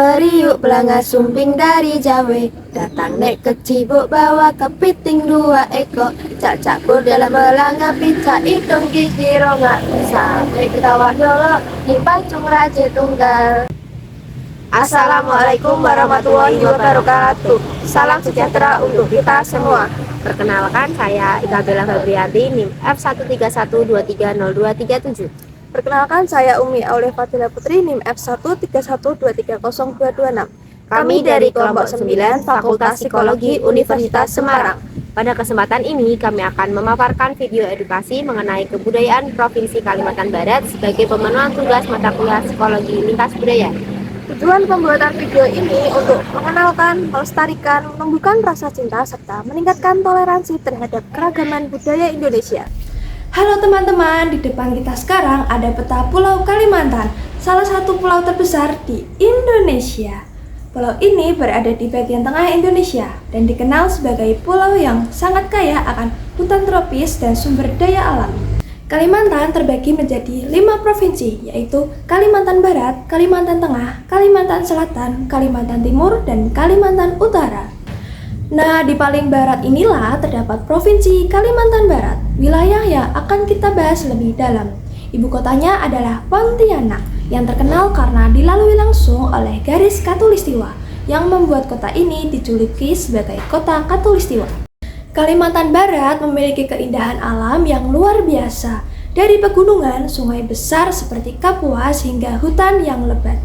Periuk pelanga sumping dari Jawa, datang nek ke Cibuk bawa kepiting 2 ekor. Cak-cak pur dalam belanga pica hitung gigi ronga, sampai ketawa dolo di pancung raja tunggal. Assalamualaikum warahmatullahi wabarakatuh. Salam sejahtera untuk kita semua. Perkenalkan, saya Ika Bella Fabrianti, NIM F131230237. Perkenalkan, saya Umi Aulia Fadila Putri, NIM F131230226. Kami dari kelompok 9 Fakultas Psikologi Universitas Semarang. Pada kesempatan ini kami akan memaparkan video edukasi mengenai kebudayaan Provinsi Kalimantan Barat sebagai pemenuhan tugas mata kuliah Psikologi Lintas Budaya. Tujuan pembuatan video ini untuk mengenalkan, melestarikan, menumbuhkan rasa cinta, serta meningkatkan toleransi terhadap keragaman budaya Indonesia. Halo teman-teman, di depan kita sekarang ada peta Pulau Kalimantan, salah satu pulau terbesar di Indonesia. Pulau ini berada di bagian tengah Indonesia dan dikenal sebagai pulau yang sangat kaya akan hutan tropis dan sumber daya alam. Kalimantan terbagi menjadi 5 provinsi, yaitu Kalimantan Barat, Kalimantan Tengah, Kalimantan Selatan, Kalimantan Timur, dan Kalimantan Utara. Nah, di paling barat inilah terdapat Provinsi Kalimantan Barat, wilayah yang akan kita bahas lebih dalam. Ibu kotanya adalah Pontianak, yang terkenal karena dilalui langsung oleh garis Katulistiwa, yang membuat kota ini dijuluki sebagai Kota Katulistiwa. Kalimantan Barat memiliki keindahan alam yang luar biasa, dari pegunungan, sungai besar seperti Kapuas hingga hutan yang lebat.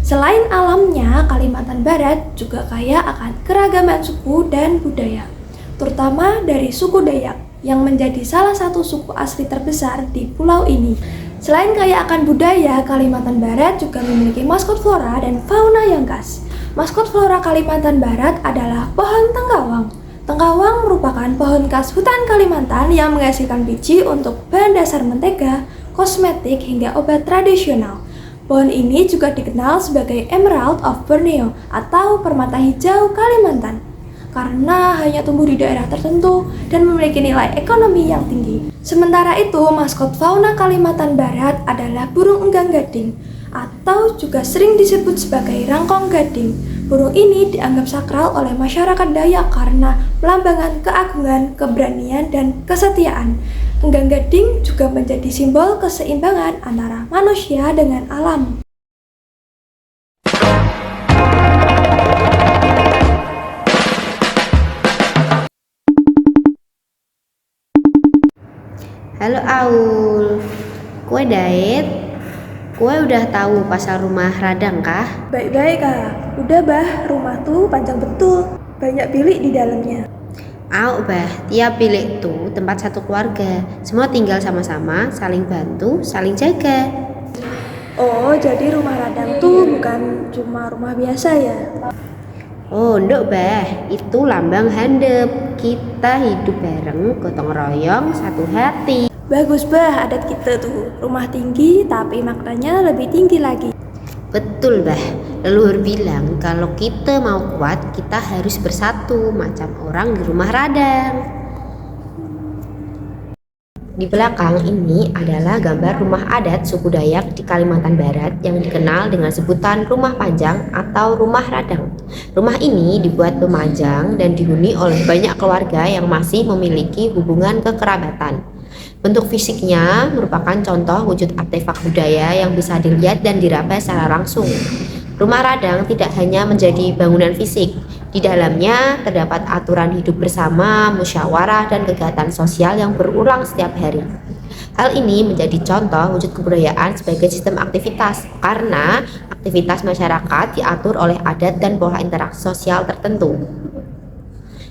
Selain alamnya, Kalimantan Barat juga kaya akan keragaman suku dan budaya, terutama dari suku Dayak yang menjadi salah satu suku asli terbesar di pulau ini. Selain kaya akan budaya, Kalimantan Barat juga memiliki maskot flora dan fauna yang khas. Maskot flora Kalimantan Barat adalah pohon tenggawang. Tenggawang merupakan pohon khas hutan Kalimantan yang menghasilkan biji untuk bahan dasar mentega, kosmetik, hingga obat tradisional. Pohon ini juga dikenal sebagai Emerald of Borneo atau permata hijau Kalimantan karena hanya tumbuh di daerah tertentu dan memiliki nilai ekonomi yang tinggi. Sementara itu, maskot fauna Kalimantan Barat adalah burung enggang gading atau juga sering disebut sebagai rangkong gading. Burung ini dianggap sakral oleh masyarakat Dayak karena melambangkan keagungan, keberanian, dan kesetiaan. Enggang gading juga menjadi simbol keseimbangan antara manusia dengan alam. Halo Aul, kue Daet, kue udah tahu pasar rumah Radang kah? Baik-baik kak, udah bah, rumah tuh panjang betul, banyak bilik di dalamnya. Bah, tiap bilik tuh tempat satu keluarga, semua tinggal sama-sama, saling bantu, saling jaga. Oh, jadi rumah Radang tuh bukan cuma rumah biasa ya? Oh, nduk bah, itu lambang handep. Kita hidup bareng, gotong royong, satu hati. Bagus bah, adat kita tuh, rumah tinggi tapi maknanya lebih tinggi lagi. Betul bah, leluhur bilang kalau kita mau kuat, kita harus bersatu, macam orang di rumah Radang. Di belakang ini adalah gambar rumah adat suku Dayak di Kalimantan Barat yang dikenal dengan sebutan rumah panjang atau rumah Radang. Rumah ini dibuat memanjang dan dihuni oleh banyak keluarga yang masih memiliki hubungan kekerabatan. Bentuk fisiknya merupakan contoh wujud artefak budaya yang bisa dilihat dan diraba secara langsung. Rumah Radang tidak hanya menjadi bangunan fisik, di dalamnya terdapat aturan hidup bersama, musyawarah, dan kegiatan sosial yang berulang setiap hari. Hal ini menjadi contoh wujud kebudayaan sebagai sistem aktivitas, karena aktivitas masyarakat diatur oleh adat dan pola interaksi sosial tertentu.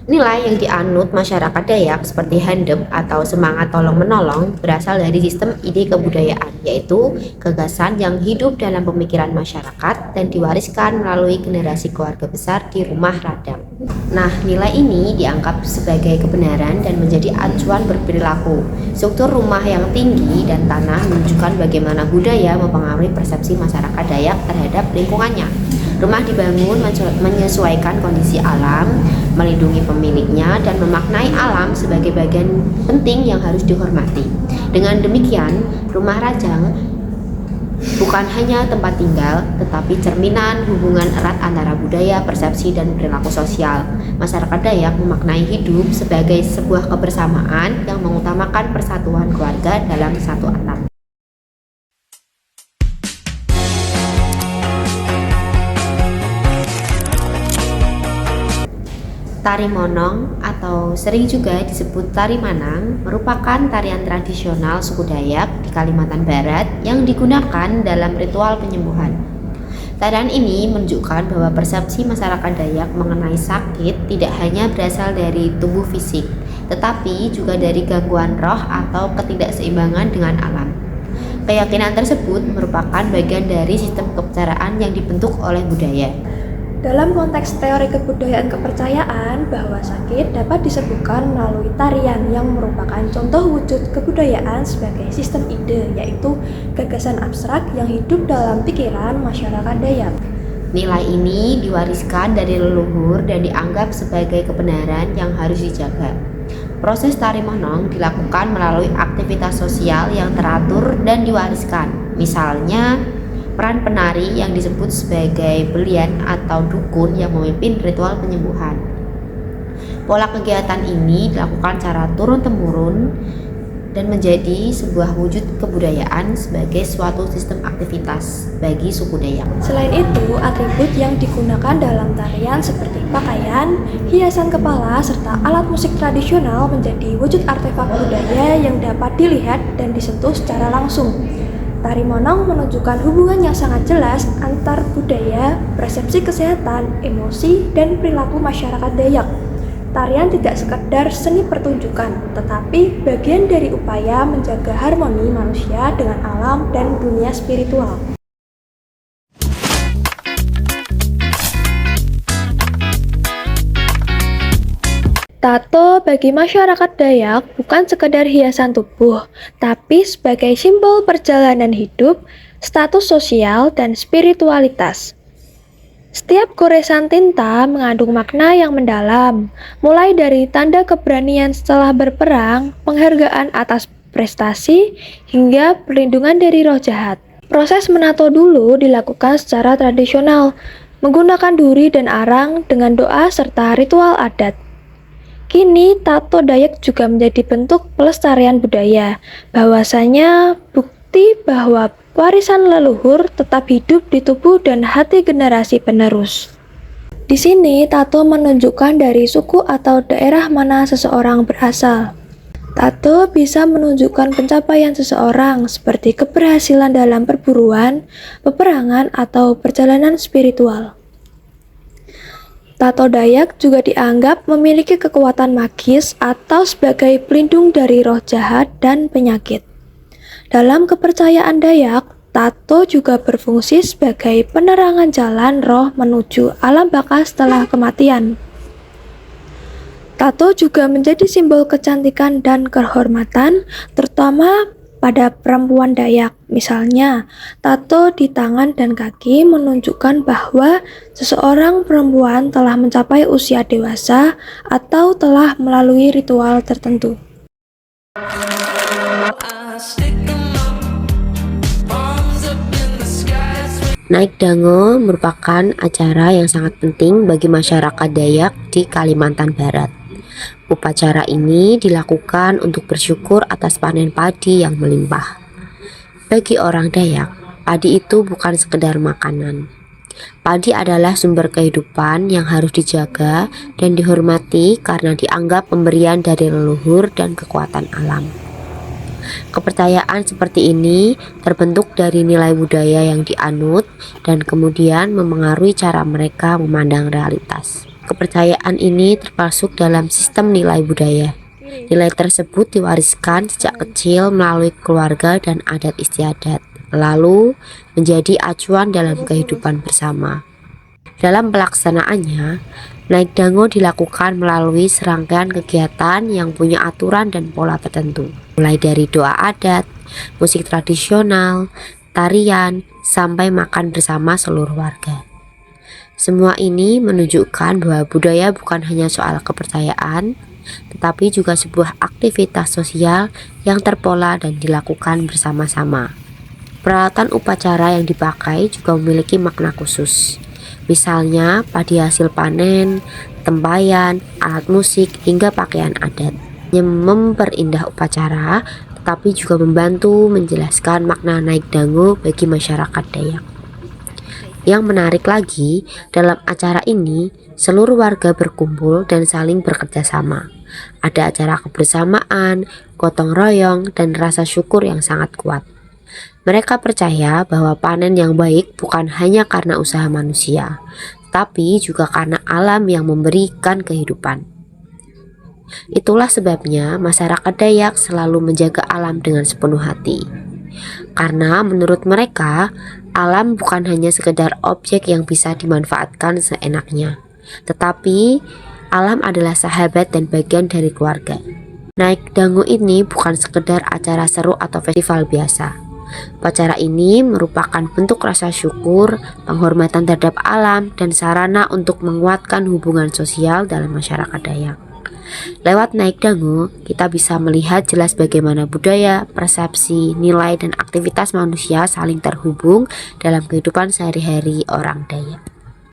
Nilai yang dianut masyarakat Dayak seperti handep atau semangat tolong-menolong berasal dari sistem ide kebudayaan, yaitu gagasan yang hidup dalam pemikiran masyarakat dan diwariskan melalui generasi keluarga besar di rumah Radang. Nah, nilai ini dianggap sebagai kebenaran dan menjadi acuan berperilaku. Struktur rumah yang tinggi dan tanah menunjukkan bagaimana budaya mempengaruhi persepsi masyarakat Dayak terhadap lingkungannya. Rumah dibangun menyesuaikan kondisi alam, melindungi pemiliknya, dan memaknai alam sebagai bagian penting yang harus dihormati. Dengan demikian, rumah Radang bukan hanya tempat tinggal, tetapi cerminan hubungan erat antara budaya, persepsi, dan perilaku sosial. Masyarakat Dayak memaknai hidup sebagai sebuah kebersamaan yang mengutamakan persatuan keluarga dalam satu atap. Tari Monong atau sering juga disebut Tari Manang merupakan tarian tradisional suku Dayak di Kalimantan Barat yang digunakan dalam ritual penyembuhan. Tarian ini menunjukkan bahwa persepsi masyarakat Dayak mengenai sakit tidak hanya berasal dari tubuh fisik, tetapi juga dari gangguan roh atau ketidakseimbangan dengan alam. Keyakinan tersebut merupakan bagian dari sistem kepercayaan yang dibentuk oleh budaya. Dalam konteks teori kebudayaan kepercayaan bahwa sakit dapat disembuhkan melalui tarian yang merupakan contoh wujud kebudayaan sebagai sistem ide, yaitu gagasan abstrak yang hidup dalam pikiran masyarakat Dayak. Nilai ini diwariskan dari leluhur dan dianggap sebagai kebenaran yang harus dijaga. Proses tari monong dilakukan melalui aktivitas sosial yang teratur dan diwariskan. Misalnya, peran penari yang disebut sebagai belian atau dukun yang memimpin ritual penyembuhan. Pola kegiatan ini dilakukan secara turun-temurun dan menjadi sebuah wujud kebudayaan sebagai suatu sistem aktivitas bagi suku Dayak. Selain itu, atribut yang digunakan dalam tarian seperti pakaian, hiasan kepala, serta alat musik tradisional menjadi wujud artefak budaya yang dapat dilihat dan disentuh secara langsung. Tari Monong menunjukkan hubungan yang sangat jelas antar budaya, persepsi kesehatan, emosi, dan perilaku masyarakat Dayak. Tarian tidak sekedar seni pertunjukan, tetapi bagian dari upaya menjaga harmoni manusia dengan alam dan dunia spiritual. Tato bagi masyarakat Dayak bukan sekedar hiasan tubuh, tapi sebagai simbol perjalanan hidup, status sosial, dan spiritualitas. Setiap goresan tinta mengandung makna yang mendalam, mulai dari tanda keberanian setelah berperang, penghargaan atas prestasi, hingga perlindungan dari roh jahat. Proses menato dulu dilakukan secara tradisional, menggunakan duri dan arang dengan doa serta ritual adat. Kini, tato Dayak juga menjadi bentuk pelestarian budaya, bahwasanya bukti bahwa warisan leluhur tetap hidup di tubuh dan hati generasi penerus. Di sini, tato menunjukkan dari suku atau daerah mana seseorang berasal. Tato bisa menunjukkan pencapaian seseorang seperti keberhasilan dalam perburuan, peperangan, atau perjalanan spiritual. Tato Dayak juga dianggap memiliki kekuatan magis atau sebagai pelindung dari roh jahat dan penyakit. Dalam kepercayaan Dayak, tato juga berfungsi sebagai penerangan jalan roh menuju alam baka setelah kematian. Tato juga menjadi simbol kecantikan dan kehormatan, terutama pada perempuan Dayak. Misalnya, tato di tangan dan kaki menunjukkan bahwa seseorang perempuan telah mencapai usia dewasa atau telah melalui ritual tertentu. Naik Dango merupakan acara yang sangat penting bagi masyarakat Dayak di Kalimantan Barat. Upacara ini dilakukan untuk bersyukur atas panen padi yang melimpah. Bagi orang Dayak, padi itu bukan sekedar makanan. Padi adalah sumber kehidupan yang harus dijaga dan dihormati karena dianggap pemberian dari leluhur dan kekuatan alam. Kepercayaan seperti ini terbentuk dari nilai budaya yang dianut dan kemudian memengaruhi cara mereka memandang realitas. Kepercayaan ini termasuk dalam sistem nilai budaya. Nilai tersebut diwariskan sejak kecil melalui keluarga dan adat istiadat, lalu menjadi acuan dalam kehidupan bersama. Dalam pelaksanaannya, Naik Dango dilakukan melalui serangkaian kegiatan yang punya aturan dan pola tertentu, mulai dari doa adat, musik tradisional, tarian, sampai makan bersama seluruh warga. Semua ini menunjukkan bahwa budaya bukan hanya soal kepercayaan, tetapi juga sebuah aktivitas sosial yang terpola dan dilakukan bersama-sama. Peralatan upacara yang dipakai juga memiliki makna khusus. Misalnya padi hasil panen, tempayan, alat musik, hingga pakaian adat. Yang memperindah upacara, tetapi juga membantu menjelaskan makna naik dangu bagi masyarakat Dayak. Yang menarik lagi, dalam acara ini, seluruh warga berkumpul dan saling bekerja sama. Ada acara kebersamaan, gotong royong, dan rasa syukur yang sangat kuat. Mereka percaya bahwa panen yang baik bukan hanya karena usaha manusia, tapi juga karena alam yang memberikan kehidupan. Itulah sebabnya masyarakat Dayak selalu menjaga alam dengan sepenuh hati. Karena menurut mereka, alam bukan hanya sekedar objek yang bisa dimanfaatkan seenaknya, tetapi alam adalah sahabat dan bagian dari keluarga. Naik dangu ini bukan sekedar acara seru atau festival biasa. Upacara ini merupakan bentuk rasa syukur, penghormatan terhadap alam, dan sarana untuk menguatkan hubungan sosial dalam masyarakat Dayak. Lewat naik dangu, kita bisa melihat jelas bagaimana budaya, persepsi, nilai, dan aktivitas manusia saling terhubung dalam kehidupan sehari-hari orang Dayak.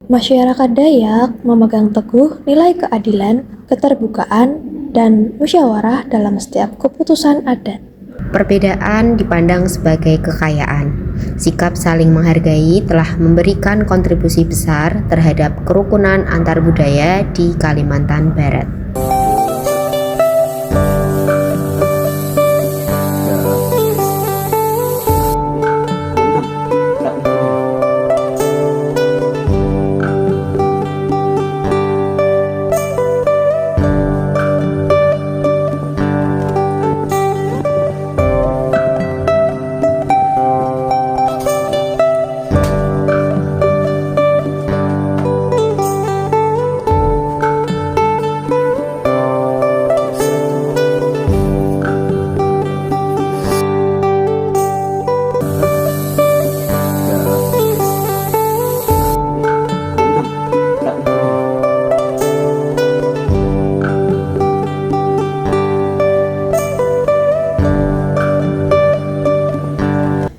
Masyarakat Dayak memegang teguh nilai keadilan, keterbukaan, dan musyawarah dalam setiap keputusan adat. Perbedaan dipandang sebagai kekayaan. Sikap saling menghargai telah memberikan kontribusi besar terhadap kerukunan antar budaya di Kalimantan Barat.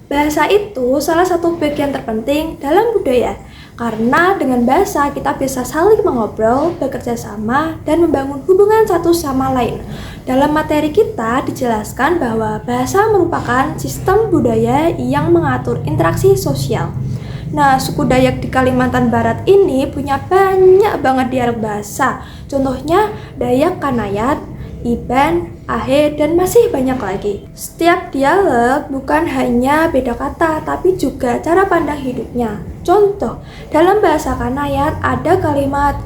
Bahasa itu salah satu bagian terpenting dalam budaya, karena dengan bahasa kita bisa saling mengobrol, bekerja sama, dan membangun hubungan satu sama lain. Dalam materi kita dijelaskan bahwa bahasa merupakan sistem budaya yang mengatur interaksi sosial. Nah, suku Dayak di Kalimantan Barat ini punya banyak banget dialek bahasa. Contohnya Dayak Kanayat, Iban, Ahe, dan masih banyak lagi. Setiap dialek bukan hanya beda kata, tapi juga cara pandang hidupnya. Contoh, dalam bahasa Kanayat ada kalimat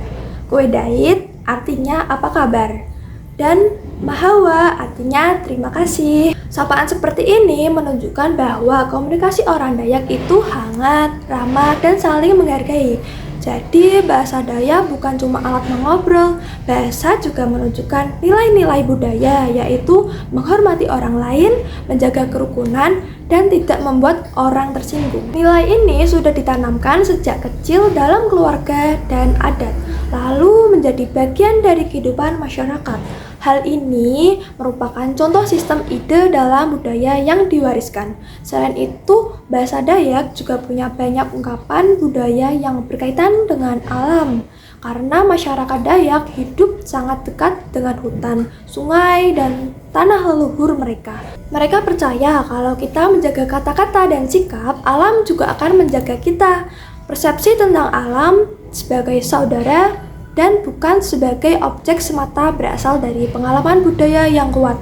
kue dait, artinya apa kabar, dan mahawa, artinya terima kasih. Sapaan seperti ini menunjukkan bahwa komunikasi orang Dayak itu hangat, ramah, dan saling menghargai. Jadi bahasa Dayak bukan cuma alat mengobrol, bahasa juga menunjukkan nilai-nilai budaya, yaitu menghormati orang lain, menjaga kerukunan, dan tidak membuat orang tersinggung. Nilai ini sudah ditanamkan sejak kecil dalam keluarga dan adat, lalu menjadi bagian dari kehidupan masyarakat. Hal ini merupakan contoh sistem ide dalam budaya yang diwariskan. Selain itu, bahasa Dayak juga punya banyak ungkapan budaya yang berkaitan dengan alam. Karena masyarakat Dayak hidup sangat dekat dengan hutan, sungai, dan tanah leluhur mereka. Mereka percaya kalau kita menjaga kata-kata dan sikap, alam juga akan menjaga kita. Persepsi tentang alam sebagai saudara dan bukan sebagai objek semata berasal dari pengalaman budaya yang kuat.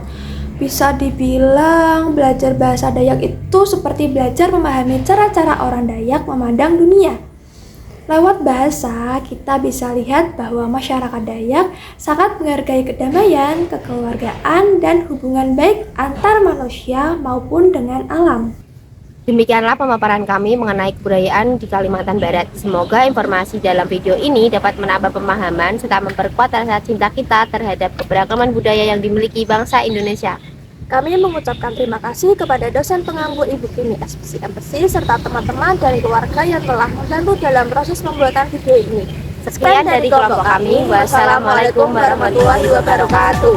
Bisa dibilang belajar bahasa Dayak itu seperti belajar memahami cara-cara orang Dayak memandang dunia. Lewat bahasa, kita bisa lihat bahwa masyarakat Dayak sangat menghargai kedamaian, kekeluargaan, dan hubungan baik antar manusia maupun dengan alam. Demikianlah pemaparan kami mengenai kebudayaan di Kalimantan Barat. Semoga informasi dalam video ini dapat menambah pemahaman serta memperkuat rasa cinta kita terhadap keberagaman budaya yang dimiliki bangsa Indonesia. Kami mengucapkan terima kasih kepada dosen penganggu Ibu Kimi SPC serta teman-teman dari keluarga yang telah membantu dalam proses pembuatan video ini. Sekian dari kelompok kami. Wassalamualaikum warahmatullahi wabarakatuh.